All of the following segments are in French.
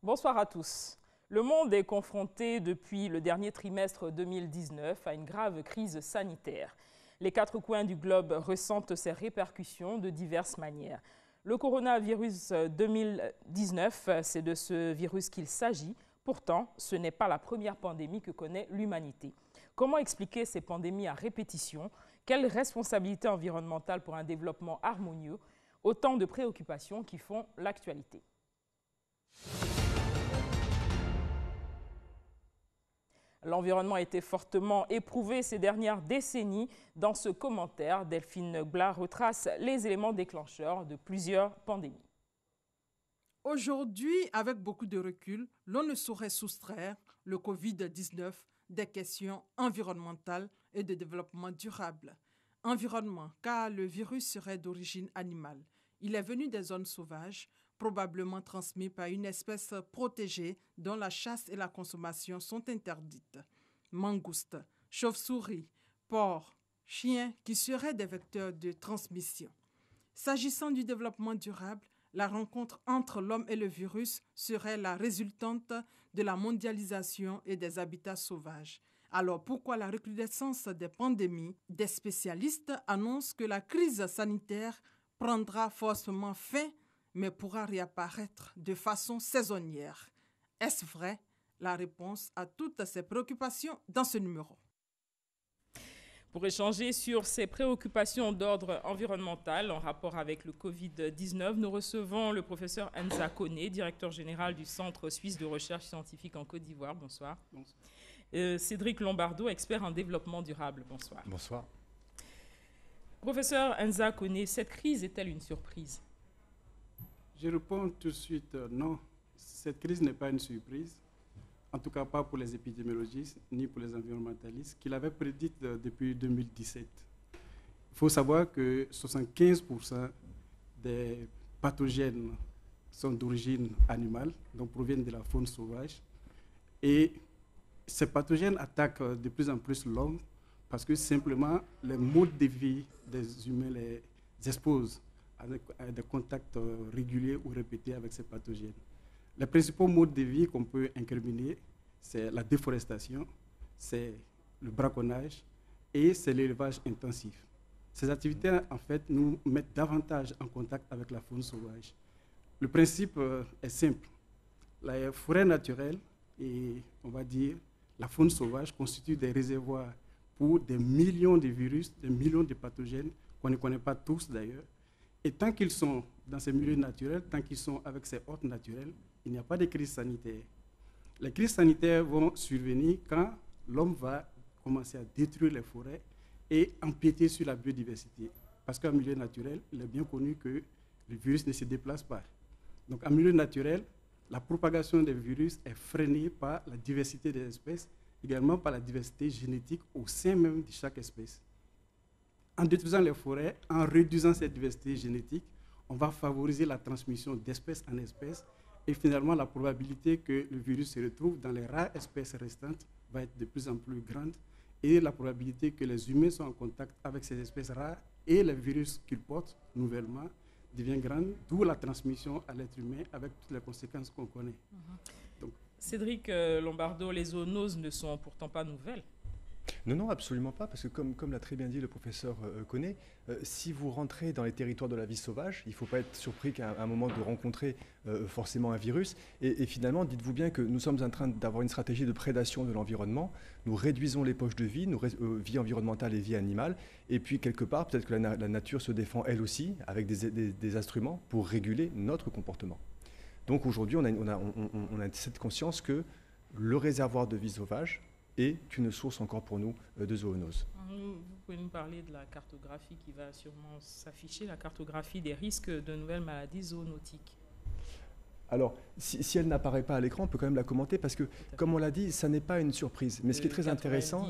Bonsoir à tous. Le monde est confronté depuis le dernier trimestre 2019 à une grave crise sanitaire. Les quatre coins du globe ressentent ses répercussions de diverses manières. Le coronavirus 2019, c'est de ce virus qu'il s'agit. Pourtant, ce n'est pas la première pandémie que connaît l'humanité. Comment expliquer ces pandémies à répétition? Quelle responsabilité environnementale pour un développement harmonieux? Autant de préoccupations qui font l'actualité. L'environnement a été fortement éprouvé ces dernières décennies. Dans ce commentaire, Delphine Gla retrace les éléments déclencheurs de plusieurs pandémies. Aujourd'hui, avec beaucoup de recul, l'on ne saurait soustraire le Covid-19 des questions environnementales et de développement durable. Environnement, car le virus serait d'origine animale. Il est venu des zones sauvages, probablement transmis par une espèce protégée dont la chasse et la consommation sont interdites. Mangoustes, chauves-souris, porcs, chiens qui seraient des vecteurs de transmission. S'agissant du développement durable, la rencontre entre l'homme et le virus serait la résultante de la mondialisation et des habitats sauvages. Alors pourquoi la recrudescence des pandémies? Des spécialistes annoncent que la crise sanitaire prendra forcément fin, mais pourra réapparaître de façon saisonnière. Est-ce vrai? La réponse à toutes ces préoccupations dans ce numéro. Pour échanger sur ces préoccupations d'ordre environnemental en rapport avec le Covid-19, nous recevons le professeur Enza Koné, directeur général du Centre suisse de recherche scientifique en Côte d'Ivoire. Bonsoir. Bonsoir. Cédric Lombardo, expert en développement durable. Bonsoir. Bonsoir. Professeur Enza Koné, cette crise est-elle une surprise? Je réponds tout de suite non. Cette crise n'est pas une surprise. En tout cas pas pour les épidémiologistes ni pour les environnementalistes, qui l'avaient prédite depuis 2017. Il faut savoir que 75% des pathogènes sont d'origine animale, donc proviennent de la faune sauvage. Et ces pathogènes attaquent de plus en plus l'homme parce que simplement les modes de vie des humains les exposent à des contacts réguliers ou répétés avec ces pathogènes. Les principaux modes de vie qu'on peut incriminer, c'est la déforestation, c'est le braconnage et c'est l'élevage intensif. Ces activités, en fait, nous mettent davantage en contact avec la faune sauvage. Le principe est simple. La forêt naturelle et, on va dire, la faune sauvage constituent des réservoirs pour des millions de virus, des millions de pathogènes qu'on ne connaît pas tous d'ailleurs. Et tant qu'ils sont dans ces milieux naturels, tant qu'ils sont avec ces hôtes naturels, il n'y a pas de crise sanitaire. Les crises sanitaires vont survenir quand l'homme va commencer à détruire les forêts et empiéter sur la biodiversité. Parce qu'en milieu naturel, il est bien connu que le virus ne se déplace pas. Donc en milieu naturel, la propagation des virus est freinée par la diversité des espèces, également par la diversité génétique au sein même de chaque espèce. En détruisant les forêts, en réduisant cette diversité génétique, on va favoriser la transmission d'espèce en espèce et finalement la probabilité que le virus se retrouve dans les rares espèces restantes va être de plus en plus grande et la probabilité que les humains soient en contact avec ces espèces rares et les virus qu'ils portent nouvellement devient grande, d'où la transmission à l'être humain avec toutes les conséquences qu'on connaît. Donc, Cédric Lombardo, les zoonoses ne sont pourtant pas nouvelles. Non, absolument pas, parce que comme l'a très bien dit le professeur Koné, si vous rentrez dans les territoires de la vie sauvage, il ne faut pas être surpris qu'à un moment de rencontrer forcément un virus. Et finalement, dites-vous bien que nous sommes en train d'avoir une stratégie de prédation de l'environnement. Nous réduisons les poches de vie, vie environnementale et vie animale. Et puis, quelque part, peut-être que la nature se défend elle aussi avec des instruments pour réguler notre comportement. Donc aujourd'hui, on a cette conscience que le réservoir de vie sauvage est une source encore pour nous de zoonoses. Vous pouvez nous parler de la cartographie qui va sûrement s'afficher, la cartographie des risques de nouvelles maladies zoonotiques. Alors, si elle n'apparaît pas à l'écran, on peut quand même la commenter parce que, comme on l'a dit, ça n'est pas une surprise. Mais ce qui est très intéressant,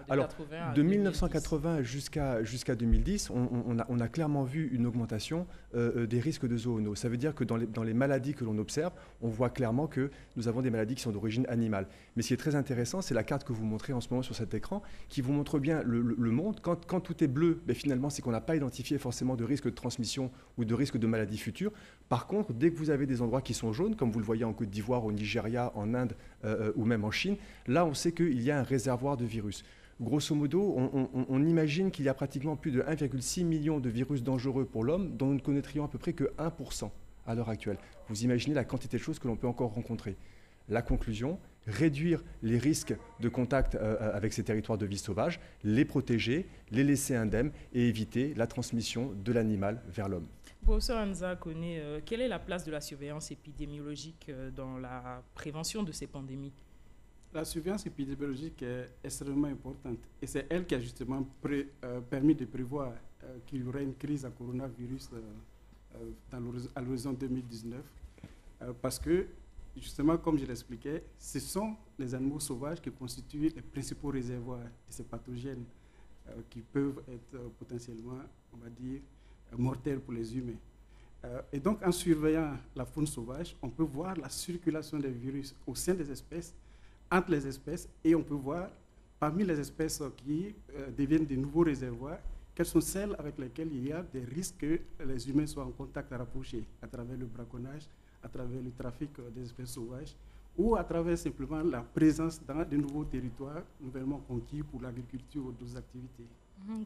de 1980 jusqu'à 2010, on a clairement vu une augmentation des risques de zoonoses. Ça veut dire que dans les maladies que l'on observe, on voit clairement que nous avons des maladies qui sont d'origine animale. Mais ce qui est très intéressant, c'est la carte que vous montrez en ce moment sur cet écran, qui vous montre bien le monde. Quand tout est bleu, finalement, c'est qu'on n'a pas identifié forcément de risque de transmission ou de risque de maladie future. Par contre, dès que vous avez des endroits endroits qui sont jaunes, comme vous le voyez en Côte d'Ivoire, au Nigeria, en Inde ou même en Chine, là on sait qu'il y a un réservoir de virus. Grosso modo, on imagine qu'il y a pratiquement plus de 1,6 million de virus dangereux pour l'homme, dont nous ne connaîtrions à peu près que 1% à l'heure actuelle. Vous imaginez la quantité de choses que l'on peut encore rencontrer. La conclusion, réduire les risques de contact avec ces territoires de vie sauvage, les protéger, les laisser indemnes et éviter la transmission de l'animal vers l'homme. Professeur Anza connaît, quelle est la place de la surveillance épidémiologique dans la prévention de ces pandémies? La surveillance épidémiologique est extrêmement importante et c'est elle qui a justement permis de prévoir qu'il y aurait une crise à coronavirus à l'horizon 2019 parce que justement, comme je l'expliquais, ce sont les animaux sauvages qui constituent les principaux réservoirs de ces pathogènes qui peuvent être potentiellement, on va dire, mortels pour les humains. Et donc, en surveillant la faune sauvage, on peut voir la circulation des virus au sein des espèces, entre les espèces, et on peut voir, parmi les espèces qui deviennent des nouveaux réservoirs, quelles sont celles avec lesquelles il y a des risques que les humains soient en contact rapproché à travers le braconnage, à travers le trafic des espèces sauvages ou à travers simplement la présence dans de nouveaux territoires nouvellement conquis pour l'agriculture ou d'autres activités.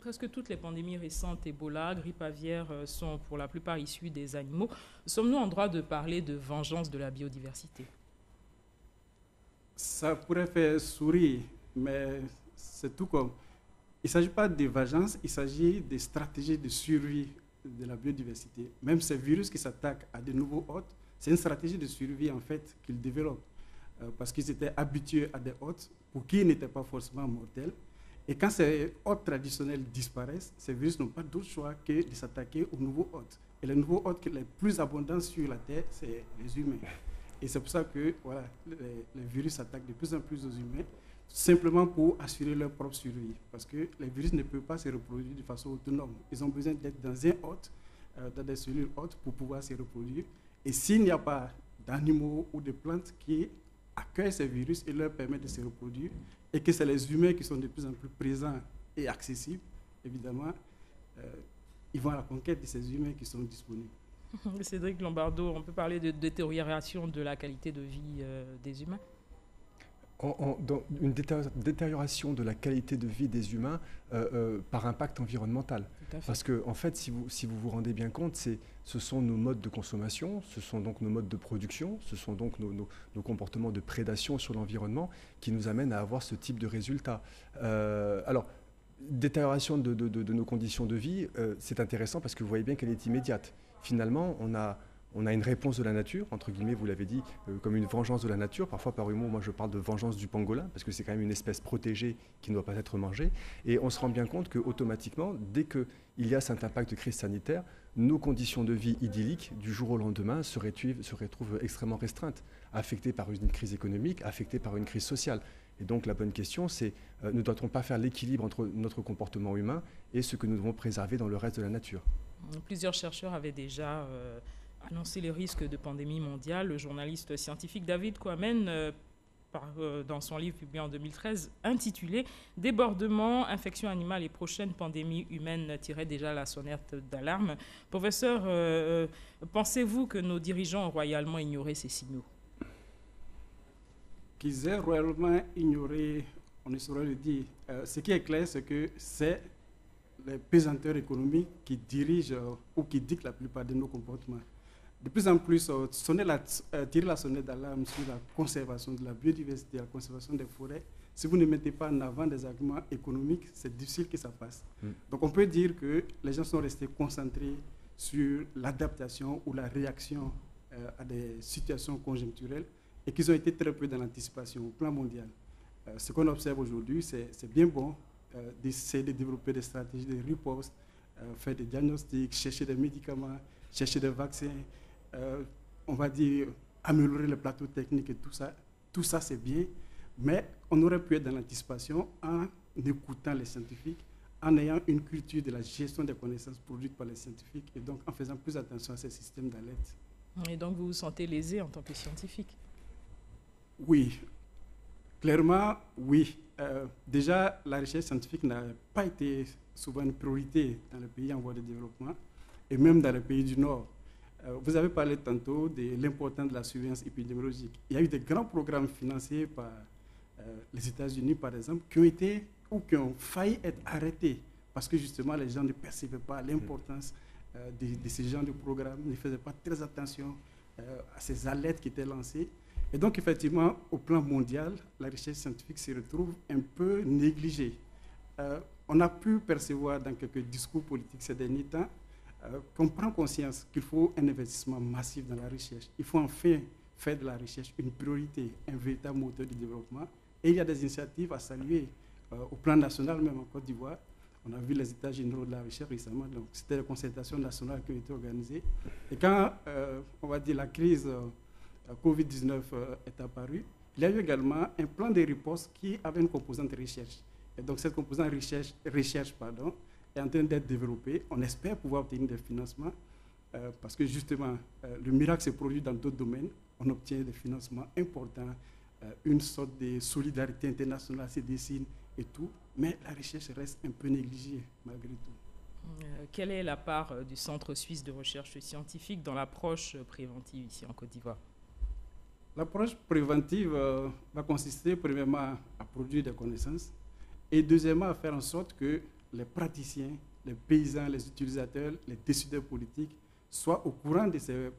Presque toutes les pandémies récentes, Ebola, grippe aviaire, sont pour la plupart issues des animaux. Sommes-nous en droit de parler de vengeance de la biodiversité? Ça pourrait faire sourire, mais c'est tout comme... Il ne s'agit pas de vengeance, il s'agit de stratégies de survie de la biodiversité. Même ces virus qui s'attaquent à de nouveaux hôtes, c'est une stratégie de survie en fait qu'ils développent parce qu'ils étaient habitués à des hôtes pour qui ils n'étaient pas forcément mortels. Et quand ces hôtes traditionnels disparaissent, ces virus n'ont pas d'autre choix que de s'attaquer aux nouveaux hôtes. Et les nouveaux hôtes les plus abondants sur la Terre, c'est les humains. Et c'est pour ça que voilà, les virus s'attaquent de plus en plus aux humains, simplement pour assurer leur propre survie. Parce que les virus ne peuvent pas se reproduire de façon autonome. Ils ont besoin d'être dans un hôte, dans des cellules hôtes pour pouvoir se reproduire. Et s'il n'y a pas d'animaux ou de plantes qui accueillent ces virus et leur permettent de se reproduire, et que c'est les humains qui sont de plus en plus présents et accessibles, évidemment, ils vont à la conquête de ces humains qui sont disponibles. Cédric Lombardo, on peut parler de détérioration de la qualité de vie des humains? Dans une détérioration de la qualité de vie des humains par impact environnemental. Parce que, en fait, si vous vous rendez bien compte, ce sont nos modes de consommation, ce sont donc nos modes de production, ce sont donc nos comportements de prédation sur l'environnement qui nous amènent à avoir ce type de résultat. Alors, détérioration de nos conditions de vie, c'est intéressant parce que vous voyez bien qu'elle est immédiate. Finalement, on a une réponse de la nature, entre guillemets, vous l'avez dit, comme une vengeance de la nature. Parfois, par humour, moi je parle de vengeance du pangolin, parce que c'est quand même une espèce protégée qui ne doit pas être mangée. Et on se rend bien compte qu'automatiquement, dès qu'il y a cet impact de crise sanitaire, nos conditions de vie idylliques, du jour au lendemain, se retrouvent extrêmement restreintes, affectées par une crise économique, affectées par une crise sociale. Et donc la bonne question, c'est ne doit-on pas faire l'équilibre entre notre comportement humain et ce que nous devons préserver dans le reste de la nature? Plusieurs chercheurs avaient déjà annoncé les risques de pandémie mondiale. Le journaliste scientifique David Quammen, dans son livre publié en 2013, intitulé « Débordement, infection animale et prochaine pandémie humaine » tirait déjà la sonnette d'alarme. Professeur, pensez-vous que nos dirigeants ont royalement ignoré ces signaux? Qu'ils aient royalement ignoré, on ne saurait le dire. Ce qui est clair, c'est que c'est les pesanteurs économiques qui dirigent ou qui dictent la plupart de nos comportements. De plus en plus, tirer la sonnette d'alarme sur la conservation de la biodiversité, la conservation des forêts, si vous ne mettez pas en avant des arguments économiques, c'est difficile que ça passe. Donc on peut dire que les gens sont restés concentrés sur l'adaptation ou la réaction à des situations conjoncturelles et qu'ils ont été très peu dans l'anticipation au plan mondial. Ce qu'on observe aujourd'hui, c'est bien bon d'essayer de développer des stratégies de riposte, faire des diagnostics, chercher des médicaments, chercher des vaccins, on va dire améliorer le plateau technique et tout ça. Tout ça, c'est bien, mais on aurait pu être dans l'anticipation en écoutant les scientifiques, en ayant une culture de la gestion des connaissances produites par les scientifiques et donc en faisant plus attention à ces systèmes d'alerte. Et donc vous vous sentez lésé en tant que scientifique? Oui, clairement, oui. Déjà, la recherche scientifique n'a pas été souvent une priorité dans les pays en voie de développement et même dans les pays du Nord. Vous avez parlé tantôt de l'importance de la surveillance épidémiologique. Il y a eu des grands programmes financés par les États-Unis, par exemple, qui ont été ou qui ont failli être arrêtés parce que justement les gens ne percevaient pas l'importance de ces genres de programmes, ne faisaient pas très attention à ces alertes qui étaient lancées. Et donc effectivement, au plan mondial, la recherche scientifique se retrouve un peu négligée. On a pu percevoir dans quelques discours politiques ces derniers temps qu'on prend conscience qu'il faut un investissement massif dans la recherche. Il faut enfin faire de la recherche une priorité, un véritable moteur de développement. Et il y a des initiatives à saluer au plan national, même en Côte d'Ivoire. On a vu les états généraux de la recherche récemment, donc c'était les concertations nationales qui ont été organisées. Et quand, on va dire, la crise Covid-19 est apparue, il y a eu également un plan de riposte qui avait une composante de recherche. Et donc cette composante recherche est en train d'être développée. On espère pouvoir obtenir des financements parce que justement, le miracle se produit dans d'autres domaines. On obtient des financements importants, une sorte de solidarité internationale se dessine et tout, mais la recherche reste un peu négligée malgré tout. Quelle est la part du Centre suisse de recherche scientifique dans l'approche préventive ici en Côte d'Ivoire? L'approche préventive va consister premièrement à produire des connaissances et deuxièmement à faire en sorte que les praticiens, les paysans, les utilisateurs, les décideurs politiques soient au courant de ces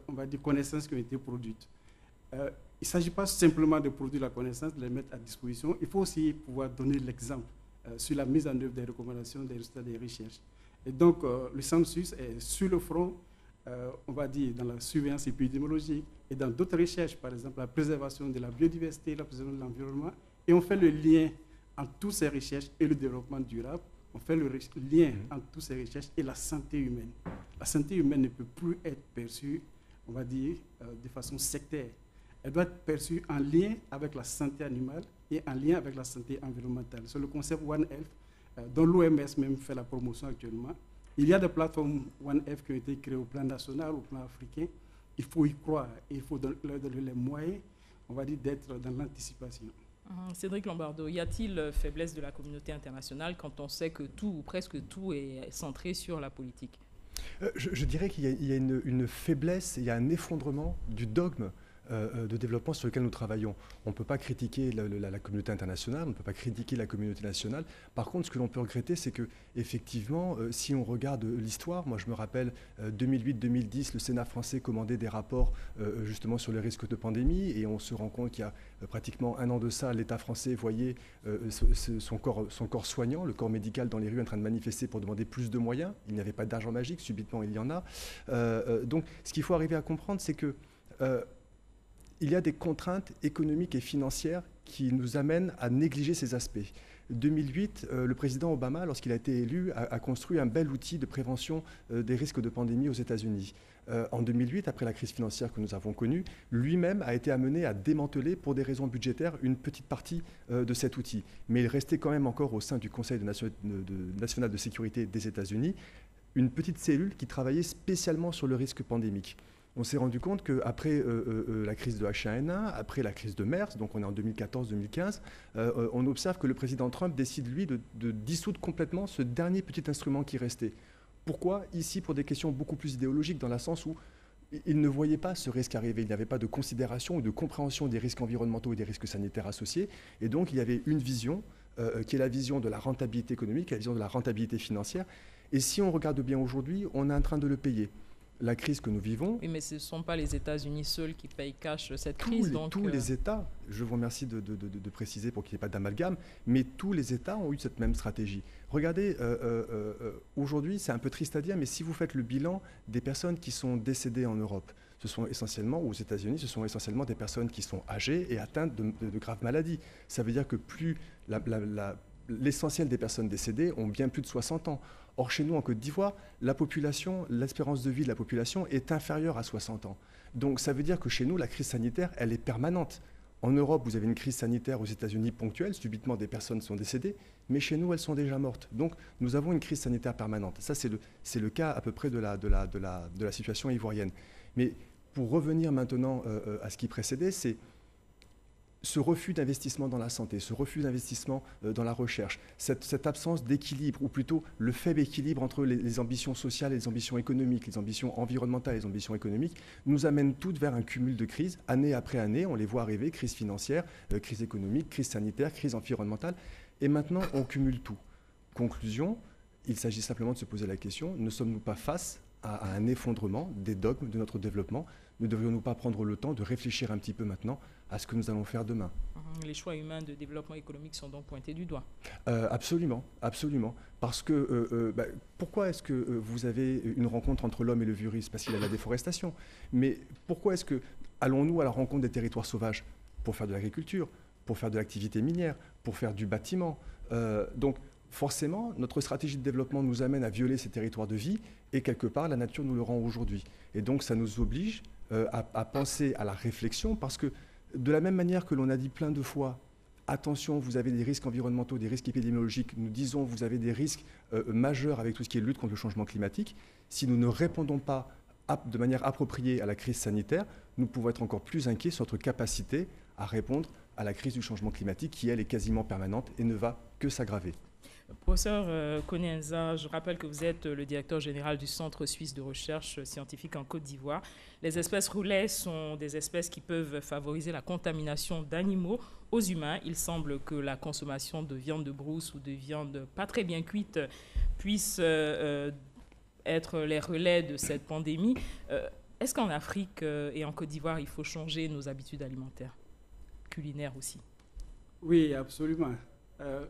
on va dire, connaissances qui ont été produites. Il ne s'agit pas simplement de produire la connaissance, de les mettre à disposition, il faut aussi pouvoir donner l'exemple sur la mise en œuvre des recommandations, des résultats des recherches. Et donc, le Centre suisse est sur le front, on va dire, dans la surveillance épidémiologique et dans d'autres recherches, par exemple la préservation de la biodiversité, la préservation de l'environnement, et on fait le lien entre toutes ces recherches et le développement durable. On fait le lien entre toutes ces recherches et la santé humaine. La santé humaine ne peut plus être perçue, on va dire, de façon sectaire. Elle doit être perçue en lien avec la santé animale et en lien avec la santé environnementale. C'est le concept One Health, dont l'OMS même fait la promotion actuellement. Il y a des plateformes One Health qui ont été créées au plan national, au plan africain. Il faut y croire et il faut leur donner les moyens, on va dire, d'être dans l'anticipation. Cédric Lombardo, y a-t-il faiblesse de la communauté internationale quand on sait que tout ou presque tout est centré sur la politique? Je dirais qu'il y a une faiblesse, il y a un effondrement du dogme de développement sur lequel nous travaillons. On ne peut pas critiquer la communauté internationale, on ne peut pas critiquer la communauté nationale. Par contre, ce que l'on peut regretter, c'est que effectivement, si on regarde l'histoire, moi je me rappelle 2008-2010, le Sénat français commandait des rapports justement sur les risques de pandémie, et on se rend compte qu'il y a pratiquement un an de ça, l'État français voyait son corps soignant, le corps médical dans les rues en train de manifester pour demander plus de moyens. Il n'y avait pas d'argent magique, subitement il y en a. Donc ce qu'il faut arriver à comprendre, c'est que il y a des contraintes économiques et financières qui nous amènent à négliger ces aspects. 2008, le président Obama, lorsqu'il a été élu, a construit un bel outil de prévention des risques de pandémie aux États-Unis. En 2008, après la crise financière que nous avons connue, lui-même a été amené à démanteler, pour des raisons budgétaires, une petite partie de cet outil. Mais il restait quand même encore au sein du Conseil national de sécurité des États-Unis une petite cellule qui travaillait spécialement sur le risque pandémique. On s'est rendu compte qu'après la crise de H1N1, après la crise de MERS, donc on est en 2014-2015, on observe que le président Trump décide, lui, de dissoudre complètement ce dernier petit instrument qui restait. Pourquoi? Ici, pour des questions beaucoup plus idéologiques, dans le sens où il ne voyait pas ce risque arriver. Il n'y avait pas de considération ou de compréhension des risques environnementaux et des risques sanitaires associés. Et donc, il y avait une vision, qui est la vision de la rentabilité économique, la vision de la rentabilité financière. Et si on regarde bien aujourd'hui, on est en train de le payer. La crise que nous vivons... Oui, mais ce ne sont pas les États-Unis seuls qui payent cash cette crise. Tous les États, je vous remercie de préciser pour qu'il n'y ait pas d'amalgame, mais tous les États ont eu cette même stratégie. Regardez, aujourd'hui, c'est un peu triste à dire, mais si vous faites le bilan des personnes qui sont décédées en Europe, ce sont essentiellement, ou aux États-Unis, ce sont essentiellement des personnes qui sont âgées et atteintes de graves maladies. Ça veut dire que plus l'essentiel des personnes décédées ont bien plus de 60 ans. Or, chez nous, en Côte d'Ivoire, la population, l'espérance de vie de la population est inférieure à 60 ans. Donc, ça veut dire que chez nous, la crise sanitaire, elle est permanente. En Europe, vous avez une crise sanitaire, aux États-Unis ponctuelle, subitement des personnes sont décédées, mais chez nous, elles sont déjà mortes. Donc, nous avons une crise sanitaire permanente. Ça, c'est le cas à peu près de la situation ivoirienne. Mais pour revenir maintenant à ce qui précédait, c'est ce refus d'investissement dans la santé, ce refus d'investissement dans la recherche, cette absence d'équilibre, ou plutôt le faible équilibre entre les ambitions sociales et les ambitions économiques, les ambitions environnementales et les ambitions économiques, nous amène toutes vers un cumul de crises, année après année. On les voit arriver, crise financière, crise économique, crise sanitaire, crise environnementale. Et maintenant, on cumule tout. Conclusion, il s'agit simplement de se poser la question, ne sommes-nous pas face à un effondrement des dogmes de notre développement? Ne devrions-nous pas prendre le temps de réfléchir un petit peu maintenant à ce que nous allons faire demain? Les choix humains de développement économique sont donc pointés du doigt. Absolument, absolument. Parce que, pourquoi est-ce que vous avez une rencontre entre l'homme et le virus? Parce qu'il y a la déforestation. Mais pourquoi est-ce que allons-nous à la rencontre des territoires sauvages? Pour faire de l'agriculture, pour faire de l'activité minière, pour faire du bâtiment. Donc, forcément, notre stratégie de développement nous amène à violer ces territoires de vie, et quelque part, la nature nous le rend aujourd'hui. Et donc, ça nous oblige à penser à la réflexion, parce que de la même manière que l'on a dit plein de fois, attention, vous avez des risques environnementaux, des risques épidémiologiques, nous disons vous avez des risques majeurs avec tout ce qui est lutte contre le changement climatique. Si nous ne répondons pas de manière appropriée à la crise sanitaire, nous pouvons être encore plus inquiets sur notre capacité à répondre à la crise du changement climatique qui, elle, est quasiment permanente et ne va que s'aggraver. Professeur Konenza, je rappelle que vous êtes le directeur général du Centre suisse de recherche scientifique en Côte d'Ivoire. Les espèces roulets sont des espèces qui peuvent favoriser la contamination d'animaux aux humains. Il semble que la consommation de viande de brousse ou de viande pas très bien cuite puisse être les relais de cette pandémie. Est-ce qu'en Afrique et en Côte d'Ivoire, il faut changer nos habitudes alimentaires, culinaires aussi? Oui, absolument.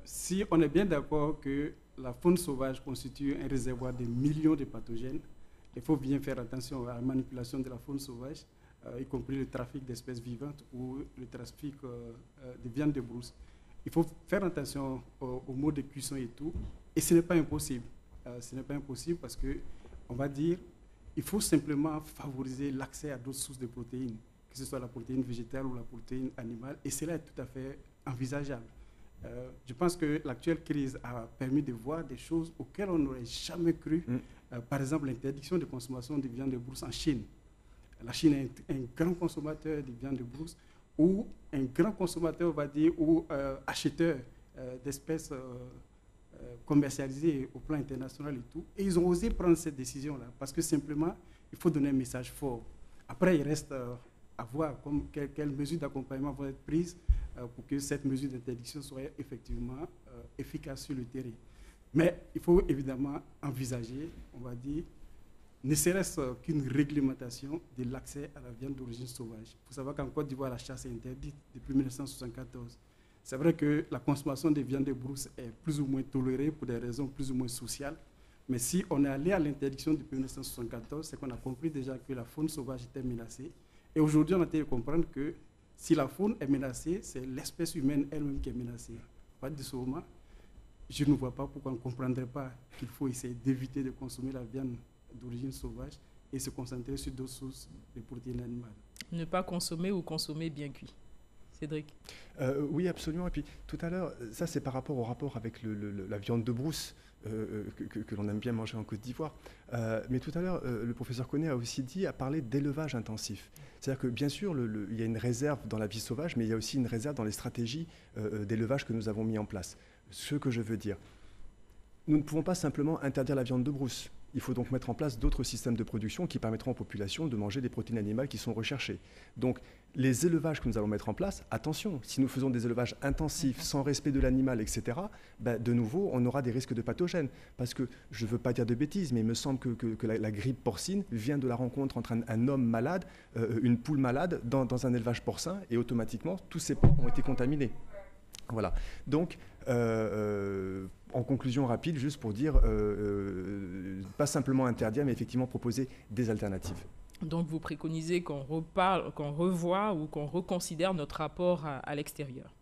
Si on est bien d'accord que la faune sauvage constitue un réservoir de millions de pathogènes, il faut bien faire attention à la manipulation de la faune sauvage, y compris le trafic d'espèces vivantes ou le trafic de viande de brousse. Il faut faire attention aux modes de cuisson et tout, et ce n'est pas impossible. Ce n'est pas impossible parce que, on va dire, il faut simplement favoriser l'accès à d'autres sources de protéines, que ce soit la protéine végétale ou la protéine animale, et cela est tout à fait envisageable. Je pense que l'actuelle crise a permis de voir des choses auxquelles on n'aurait jamais cru. Par exemple, l'interdiction de consommation de viande de brousse en Chine. La Chine est un grand consommateur de viande de brousse, ou un grand consommateur, on va dire, ou acheteur d'espèces commercialisées au plan international et tout. Et ils ont osé prendre cette décision-là, parce que simplement, il faut donner un message fort. Après, il reste à voir quelles mesures d'accompagnement vont être prises pour que cette mesure d'interdiction soit effectivement efficace sur le terrain. Mais il faut évidemment envisager, on va dire, ne serait-ce qu'une réglementation de l'accès à la viande d'origine sauvage. Il faut savoir qu'en Côte d'Ivoire, la chasse est interdite depuis 1974. C'est vrai que la consommation de viande de brousse est plus ou moins tolérée pour des raisons plus ou moins sociales. Mais si on est allé à l'interdiction depuis 1974, c'est qu'on a compris déjà que la faune sauvage était menacée. Et aujourd'hui, on a été comprendre que si la faune est menacée, c'est l'espèce humaine elle-même qui est menacée. Pas de ce moment, je ne vois pas pourquoi on ne comprendrait pas qu'il faut essayer d'éviter de consommer la viande d'origine sauvage et se concentrer sur d'autres sources de protéines animales. Ne pas consommer ou consommer bien cuit. Cédric? Oui, absolument. Et puis tout à l'heure, ça c'est par rapport au rapport avec la viande de brousse que l'on aime bien manger en Côte d'Ivoire. Mais tout à l'heure, le professeur Koné a parlé d'élevage intensif. C'est-à-dire que bien sûr, il y a une réserve dans la vie sauvage, mais il y a aussi une réserve dans les stratégies d'élevage que nous avons mis en place. Ce que je veux dire, nous ne pouvons pas simplement interdire la viande de brousse. Il faut donc mettre en place d'autres systèmes de production qui permettront aux populations de manger des protéines animales qui sont recherchées. Donc, les élevages que nous allons mettre en place, attention, si nous faisons des élevages intensifs, sans respect de l'animal, etc., de nouveau, on aura des risques de pathogènes. Parce que, je ne veux pas dire de bêtises, mais il me semble que la grippe porcine vient de la rencontre entre un homme malade, une poule malade, dans un élevage porcin, et automatiquement, tous ces porcs ont été contaminés. Voilà. Donc, en conclusion rapide, juste pour dire, pas simplement interdire, mais effectivement proposer des alternatives. Donc, vous préconisez qu'on revoie ou qu'on reconsidère notre rapport à l'extérieur.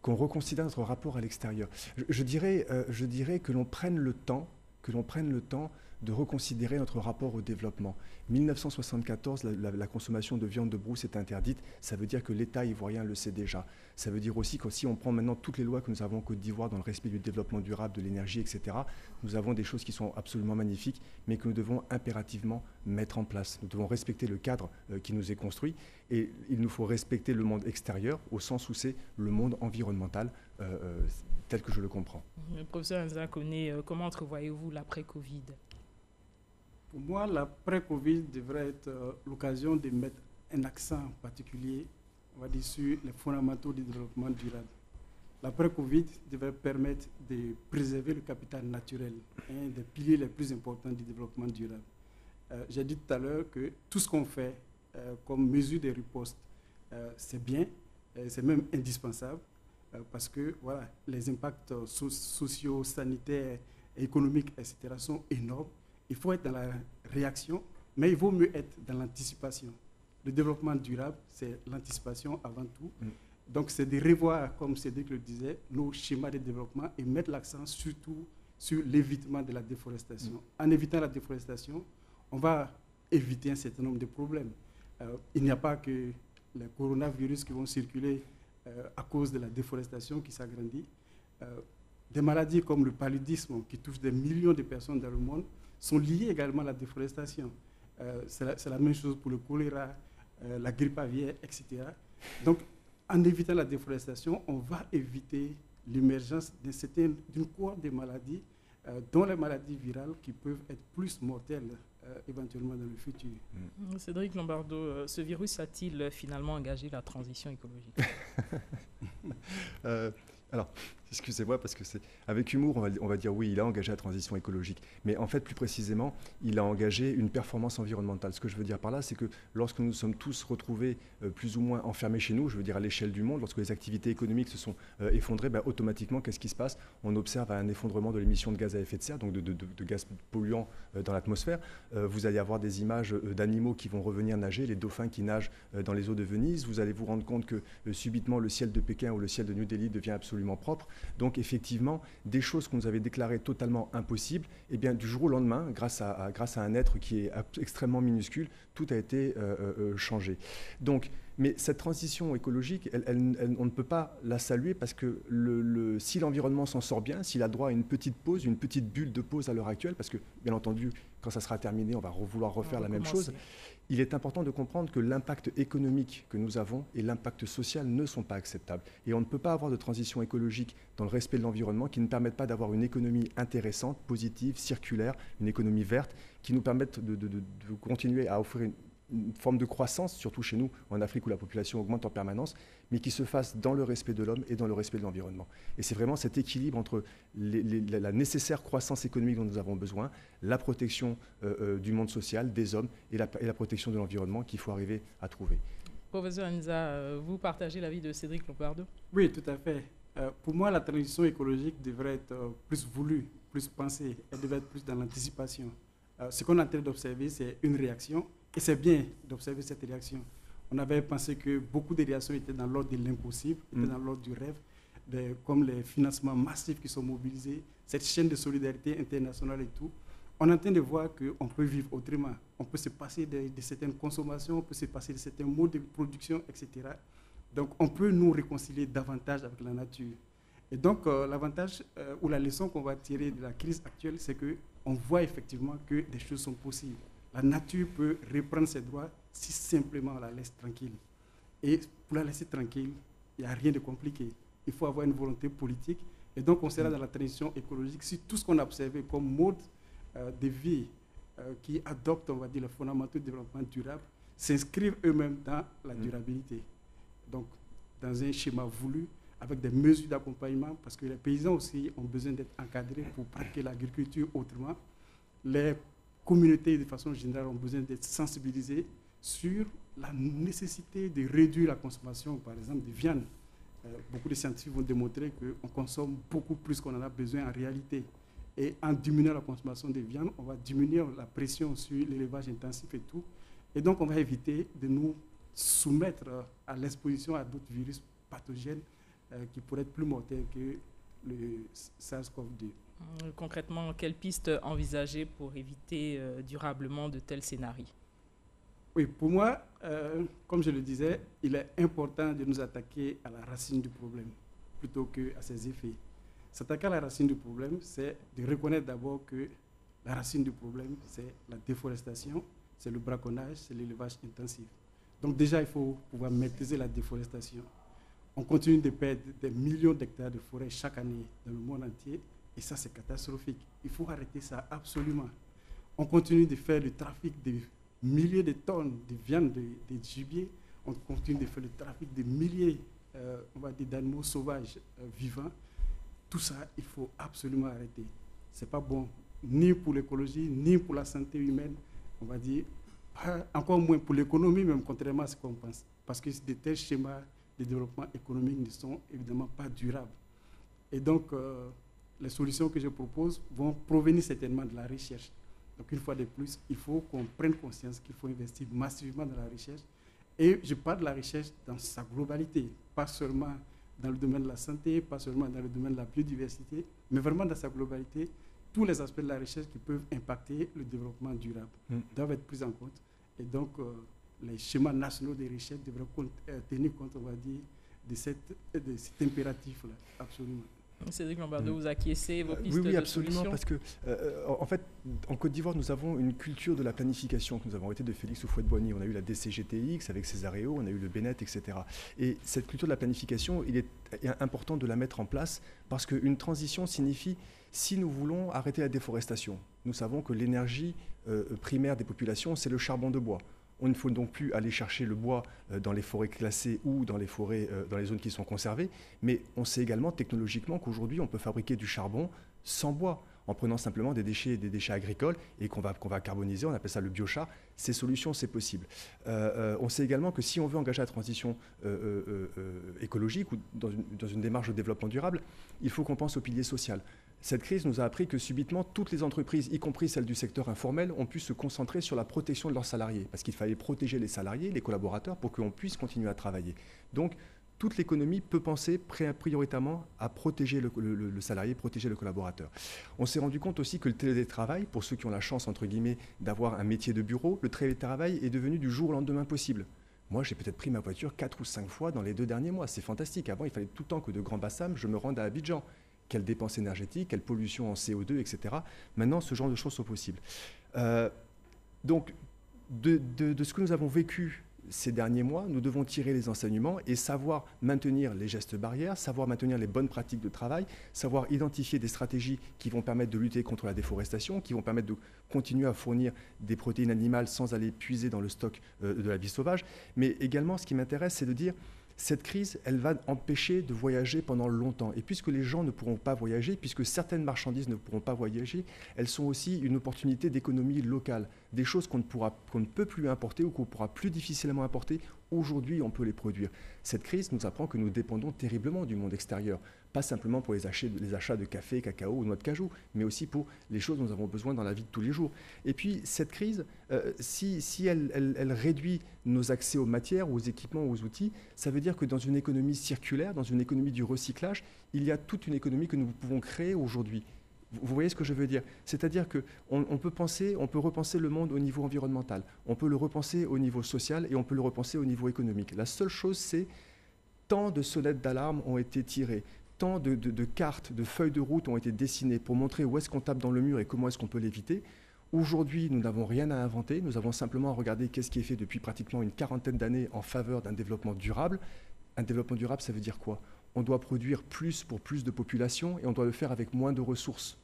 Qu'on reconsidère notre rapport à l'extérieur. Je dirais que l'on prenne le temps de reconsidérer notre rapport au développement. 1974, la consommation de viande de brousse est interdite. Ça veut dire que l'État ivoirien le sait déjà. Ça veut dire aussi que si on prend maintenant toutes les lois que nous avons en Côte d'Ivoire dans le respect du développement durable, de l'énergie, etc., nous avons des choses qui sont absolument magnifiques, mais que nous devons impérativement mettre en place. Nous devons respecter le cadre qui nous est construit et il nous faut respecter le monde extérieur au sens où c'est le monde environnemental tel que je le comprends. Le professeur Nzakone, comment entrevoyez-vous l'après-Covid? Pour moi, l'après-Covid devrait être l'occasion de mettre un accent particulier, on va dire, sur les fondamentaux du développement durable. L'après-Covid devrait permettre de préserver le capital naturel, un des piliers les plus importants du développement durable. J'ai dit tout à l'heure que tout ce qu'on fait comme mesure de riposte, c'est bien, c'est même indispensable, parce que voilà, les impacts sociaux, sanitaires, économiques, etc. sont énormes. Il faut être dans la réaction, mais il vaut mieux être dans l'anticipation. Le développement durable, c'est l'anticipation avant tout. Donc, c'est de revoir, comme Cédric le disait, nos schémas de développement et mettre l'accent surtout sur l'évitement de la déforestation. En évitant la déforestation, on va éviter un certain nombre de problèmes. Il n'y a pas que les coronavirus qui vont circuler à cause de la déforestation qui s'agrandit. Des maladies comme le paludisme, qui touchent des millions de personnes dans le monde, sont liées également à la déforestation. C'est la même chose pour le choléra, la grippe aviaire, etc. Donc, en évitant la déforestation, on va éviter l'émergence d'une cohorte de maladies, dont les maladies virales qui peuvent être plus mortelles éventuellement dans le futur. Cédric Lombardo, ce virus a-t-il finalement engagé la transition écologique? Alors, excusez-moi, parce que c'est avec humour, on va dire oui, il a engagé la transition écologique. Mais en fait, plus précisément, il a engagé une performance environnementale. Ce que je veux dire par là, c'est que lorsque nous sommes tous retrouvés plus ou moins enfermés chez nous, je veux dire à l'échelle du monde, lorsque les activités économiques se sont effondrées, automatiquement, qu'est-ce qui se passe? On observe un effondrement de l'émission de gaz à effet de serre, donc de gaz polluants dans l'atmosphère. Vous allez avoir des images d'animaux qui vont revenir nager, les dauphins qui nagent dans les eaux de Venise. Vous allez vous rendre compte que subitement, le ciel de Pékin ou le ciel de New Delhi devient absolument propre. Donc effectivement, des choses qu'on nous avait déclarées totalement impossibles, eh bien, du jour au lendemain, grâce à un être qui est extrêmement minuscule, tout a été changé. Donc, mais cette transition écologique, on ne peut pas la saluer parce que si l'environnement s'en sort bien, s'il a droit à une petite pause, une petite bulle de pause à l'heure actuelle, parce que bien entendu, quand ça sera terminé, on va vouloir refaire la même chose. Il est important de comprendre que l'impact économique que nous avons et l'impact social ne sont pas acceptables. Et on ne peut pas avoir de transition écologique dans le respect de l'environnement qui ne permette pas d'avoir une économie intéressante, positive, circulaire, une économie verte, qui nous permette de continuer à offrir une forme de croissance, surtout chez nous, en Afrique où la population augmente en permanence, mais qui se fasse dans le respect de l'homme et dans le respect de l'environnement. Et c'est vraiment cet équilibre entre la nécessaire croissance économique dont nous avons besoin, la protection du monde social, des hommes, et la protection de l'environnement qu'il faut arriver à trouver. Professeur Nza, vous partagez l'avis de Cédric Lombardo? Oui, tout à fait. Pour moi, la transition écologique devrait être plus voulue, plus pensée, elle devrait être plus dans l'anticipation. Ce qu'on est en train d'observer, c'est une réaction. Et c'est bien d'observer cette réaction. On avait pensé que beaucoup de réactions étaient dans l'ordre de l'impossible, étaient dans l'ordre du rêve, comme les financements massifs qui sont mobilisés, cette chaîne de solidarité internationale et tout. On est en train de voir qu'on peut vivre autrement. On peut se passer de certaines consommations, on peut se passer de certains modes de production, etc. Donc, on peut nous réconcilier davantage avec la nature. Et donc, l'avantage ou la leçon qu'on va tirer de la crise actuelle, c'est qu'on voit effectivement que des choses sont possibles. La nature peut reprendre ses droits si simplement on la laisse tranquille. Et pour la laisser tranquille, il n'y a rien de compliqué. Il faut avoir une volonté politique. Et donc, on sera dans la transition écologique si tout ce qu'on a observé comme mode de vie qui adoptent, on va dire, les fondamentaux du développement durable, s'inscrivent eux-mêmes dans la durabilité. Donc, dans un schéma voulu, avec des mesures d'accompagnement, parce que les paysans aussi ont besoin d'être encadrés pour pratiquer l'agriculture autrement. Les communautés, de façon générale, ont besoin d'être sensibilisées sur la nécessité de réduire la consommation, par exemple, de viande. Beaucoup de scientifiques vont démontrer qu'on consomme beaucoup plus qu'on en a besoin en réalité. Et en diminuant la consommation de viande, on va diminuer la pression sur l'élevage intensif et tout. Et donc, on va éviter de nous soumettre à l'exposition à d'autres virus pathogènes qui pourraient être plus mortels que le SARS-CoV-2. Concrètement, quelles pistes envisager pour éviter durablement de tels scénarios? Oui, pour moi, comme je le disais, il est important de nous attaquer à la racine du problème plutôt qu'à ses effets. S'attaquer à la racine du problème, c'est de reconnaître d'abord que la racine du problème, c'est la déforestation, c'est le braconnage, c'est l'élevage intensif. Donc déjà, il faut pouvoir maîtriser la déforestation. On continue de perdre des millions d'hectares de forêt chaque année dans le monde entier, et ça, c'est catastrophique. Il faut arrêter ça absolument. On continue de faire le trafic de milliers de tonnes de viande, de gibier. On continue de faire le trafic de milliers on va dire, d'animaux sauvages vivants. Tout ça, il faut absolument arrêter. Ce n'est pas bon, ni pour l'écologie, ni pour la santé humaine, on va dire, encore moins pour l'économie, même contrairement à ce qu'on pense. Parce que de tels schémas de développement économique ne sont évidemment pas durables. Et donc, les solutions que je propose vont provenir certainement de la recherche. Donc, une fois de plus, il faut qu'on prenne conscience qu'il faut investir massivement dans la recherche. Et je parle de la recherche dans sa globalité, pas seulement dans le domaine de la santé, pas seulement dans le domaine de la biodiversité, mais vraiment dans sa globalité, tous les aspects de la recherche qui peuvent impacter le développement durable doivent être pris en compte. Et donc, les schémas nationaux de recherche devraient tenir compte, on va dire, de cet impératif-là, absolument. Cédric Lombardo, vous acquiescez vos pistes oui, de absolument, solutions? parce que, en fait, en Côte d'Ivoire, nous avons une culture de la planification que nous avons héritée de Félix Houphouët-Boigny. On a eu la DCGTX avec Césaréo, on a eu le Bénet, etc. Et cette culture de la planification, il est important de la mettre en place parce qu'une transition signifie, si nous voulons arrêter la déforestation, nous savons que l'énergie primaire des populations, c'est le charbon de bois. On ne faut donc plus aller chercher le bois dans les forêts classées ou dans les forêts, dans les zones qui sont conservées, mais on sait également technologiquement qu'aujourd'hui, on peut fabriquer du charbon sans bois, en prenant simplement des déchets agricoles et qu'on va carboniser, on appelle ça le biochar. Ces solutions, c'est possible. On sait également que si on veut engager la transition écologique ou dans une démarche de développement durable, il faut qu'on pense au pilier social. Cette crise nous a appris que subitement, toutes les entreprises, y compris celles du secteur informel, ont pu se concentrer sur la protection de leurs salariés, parce qu'il fallait protéger les salariés, les collaborateurs, pour qu'on puisse continuer à travailler. Donc, toute l'économie peut penser prioritairement à protéger le salarié, protéger le collaborateur. On s'est rendu compte aussi que le télétravail, pour ceux qui ont la chance, entre guillemets, d'avoir un métier de bureau, le télétravail est devenu du jour au lendemain possible. Moi, j'ai peut-être pris ma voiture 4 ou 5 fois dans les 2 derniers mois. C'est fantastique. Avant, il fallait tout le temps que de Grand Bassam, je me rende à Abidjan. Quelle dépense énergétique, quelle pollution en CO2, etc. Maintenant, ce genre de choses sont possibles. Donc, de ce que nous avons vécu ces derniers mois, nous devons tirer les enseignements et savoir maintenir les gestes barrières, savoir maintenir les bonnes pratiques de travail, savoir identifier des stratégies qui vont permettre de lutter contre la déforestation, qui vont permettre de continuer à fournir des protéines animales sans aller puiser dans le stock de la vie sauvage. Mais également, ce qui m'intéresse, c'est de dire cette crise, elle va empêcher de voyager pendant longtemps. Et puisque les gens ne pourront pas voyager, puisque certaines marchandises ne pourront pas voyager, elles sont aussi une opportunité d'économie locale. Des choses qu'on ne peut plus importer ou qu'on pourra plus difficilement importer, aujourd'hui on peut les produire. Cette crise nous apprend que nous dépendons terriblement du monde extérieur. Pas simplement pour les achats de café, cacao ou noix de cajou, mais aussi pour les choses dont nous avons besoin dans la vie de tous les jours. Et puis cette crise, si elle réduit nos accès aux matières, aux équipements, aux outils, ça veut dire que dans une économie circulaire, dans une économie du recyclage, il y a toute une économie que nous pouvons créer aujourd'hui. Vous voyez ce que je veux dire? C'est-à-dire qu'on peut repenser le monde au niveau environnemental, on peut le repenser au niveau social et on peut le repenser au niveau économique. La seule chose, c'est tant de sonnettes d'alarme ont été tirées, tant de cartes, de feuilles de route ont été dessinées pour montrer où est-ce qu'on tape dans le mur et comment est-ce qu'on peut l'éviter. Aujourd'hui, nous n'avons rien à inventer, nous avons simplement à regarder qu'est-ce qui est fait depuis pratiquement une quarantaine d'années en faveur d'un développement durable. Un développement durable, ça veut dire quoi? On doit produire plus pour plus de population et on doit le faire avec moins de ressources.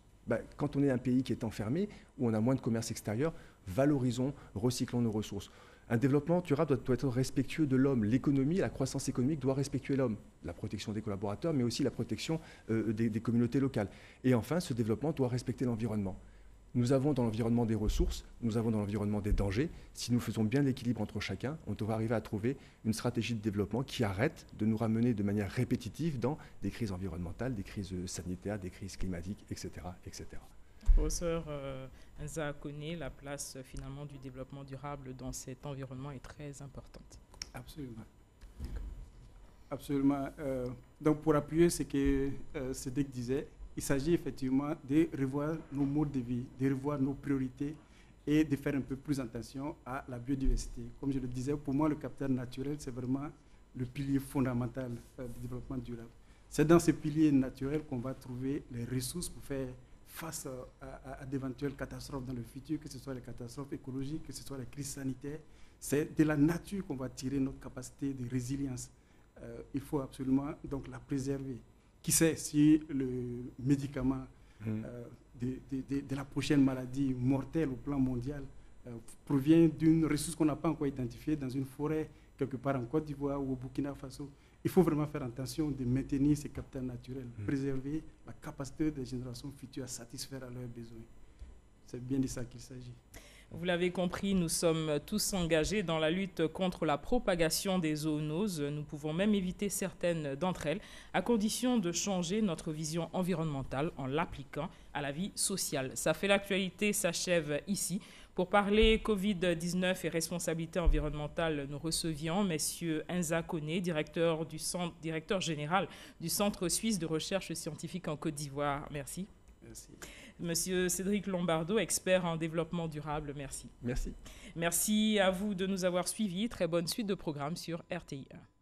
Quand on est un pays qui est enfermé, où on a moins de commerce extérieur, valorisons, recyclons nos ressources. Un développement durable doit être respectueux de l'homme. L'économie, la croissance économique doit respecter l'homme. La protection des collaborateurs, mais aussi la protection des communautés locales. Et enfin, ce développement doit respecter l'environnement. Nous avons dans l'environnement des ressources, nous avons dans l'environnement des dangers. Si nous faisons bien l'équilibre entre chacun, on devra arriver à trouver une stratégie de développement qui arrête de nous ramener de manière répétitive dans des crises environnementales, des crises sanitaires, des crises climatiques, etc. etc. Professeur Nza Koné, la place finalement du développement durable dans cet environnement est très importante. Absolument. Absolument. Donc pour appuyer ce que Cédric disait, il s'agit effectivement de revoir nos modes de vie, de revoir nos priorités et de faire un peu plus attention à la biodiversité. Comme je le disais, pour moi, le capital naturel, c'est vraiment le pilier fondamental du développement durable. C'est dans ce pilier naturel qu'on va trouver les ressources pour faire face à d'éventuelles catastrophes dans le futur, que ce soit les catastrophes écologiques, que ce soit les crises sanitaires. C'est de la nature qu'on va tirer notre capacité de résilience. Il faut absolument donc la préserver. Qui sait si le médicament de la prochaine maladie mortelle au plan mondial provient d'une ressource qu'on n'a pas encore identifiée dans une forêt quelque part en Côte d'Ivoire ou au Burkina Faso. Il faut vraiment faire attention de maintenir ces capitaux naturels, préserver la capacité des générations futures à satisfaire à leurs besoins. C'est bien de ça qu'il s'agit. Vous l'avez compris, nous sommes tous engagés dans la lutte contre la propagation des zoonoses. Nous pouvons même éviter certaines d'entre elles, à condition de changer notre vision environnementale en l'appliquant à la vie sociale. Ça fait l'actualité, s'achève ici. Pour parler Covid-19 et responsabilité environnementale, nous recevions M. Inza Koné, directeur général du Centre suisse de recherche scientifique en Côte d'Ivoire. Merci. Merci. Monsieur Cédric Lombardo, expert en développement durable, merci. Merci. Merci à vous de nous avoir suivis. Très bonne suite de programme sur RTI 1.